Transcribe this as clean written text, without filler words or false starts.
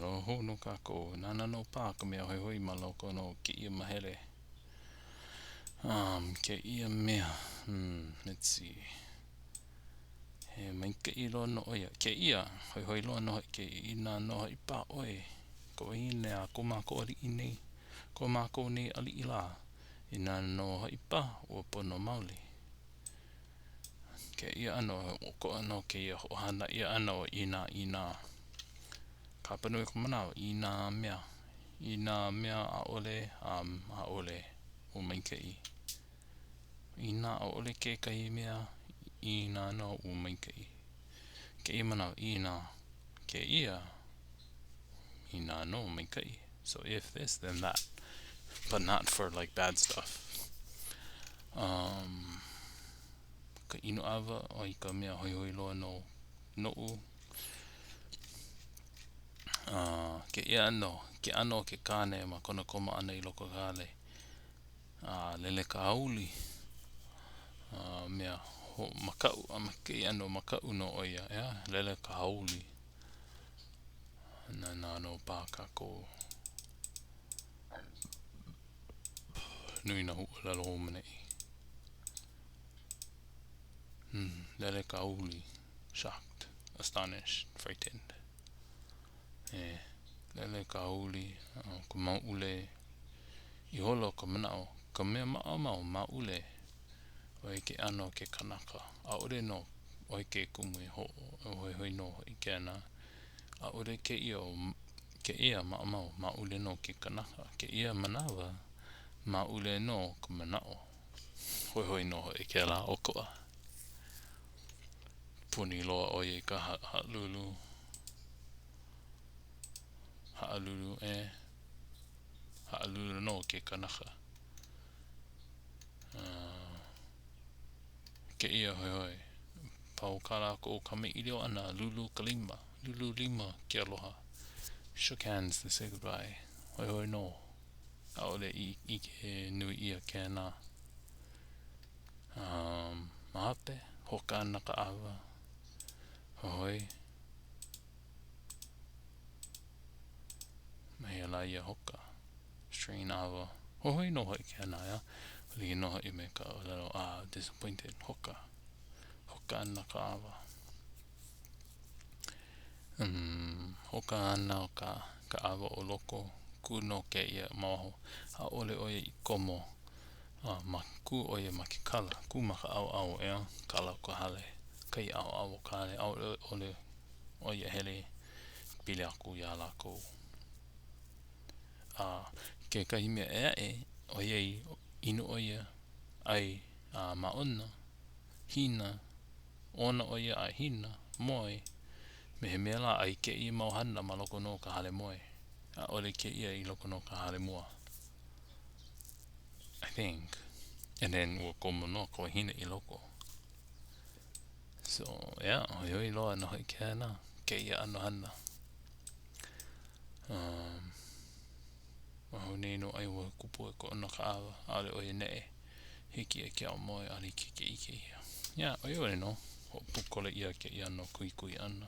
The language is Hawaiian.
Alo hono kako nana no pa ka mea hoi hoi ma loko no ke ia mahere. Ke ia mea. Let's see. He mai ke i loa no oia. Ke ia hoi hoi loa no ke ina no hoi pa oe. Ko wahine a ko mako ali i nei. Ko mako nei ali i la. Ina no hoi pa o pono maule. Ke ia ano ko ano ke ia hohana ia ano ina. Ka panu e ko manao ina mea. Ina mea aʻole aʻole o mai ke i. Ina aʻole ke kahi mea ina no o mai ke i. Ke i manao ina ke ia ina no mai ke i. So if this then that. But not for like bad stuff. Ka ino awa o i ka mea hoi hoi loa no u. Ke ia ano, ke ano ke kane ma kona koma ana I loko kale. Lele ka hauli. Mea ho makau, ke ia ano makau no oia, lele ka hauli. Nā no pā kako. Nui na hoopalauia o Mene. Lele ka hauli. Shocked, astonished, frightened. Lele ka hauli, ko maule. I holo ka manao, ka mea maule. Oi ke ano ke kanaka. Ore no, oi ke kumui ho, hoi no I ke ana. Ore ke ia maule no ke kanaka. Ke ia manawa, maule no ka manao. Hoi no I ke la okoa. Puni loa oi ka haalulu. Haalulu haalulu no ke kanaka. Ke ia hoi. Pau kala ko kamailio ana lulu kalima. Lulu lima ke aloha. Shook hands to say goodbye. Hoi no. Aole I ke nui ia ke ana. Mahape. Hoka ana ka awa. Hoi. Mea laia hoka. Strain awa. Hoi no hoi ke ana ya. Li no hoi me ka olelo disappointed. Hoka. Hoka ana ka awa. Hoka ana o ka awa o loko. Kuno ke ia mawaho. Aole oia I komo. Ma ku oia ma ke kala. Ku ma ka au kala o ka hale. Kai au ka hale. Aole oia hele. Pili aku ia lako. Ke kahi mea oia I inu oia. Ai maona. Hina. Ona oia a hina. Moi. Me he mea la ai ke I mauhana ma loko no ka hale moe. Ole ke ia I loko no ka hale mua. I think. And then ua komo no ka wahine I loko. So, hoi loa no hoi ke ana. Ke ia ano hana. Waho nei no ai ua kupu e ko ona ka awa. Ale oia nee. Hiki e ke au moe ali ke ia. Oi no. Ho pukole ia ke ia no kui ana.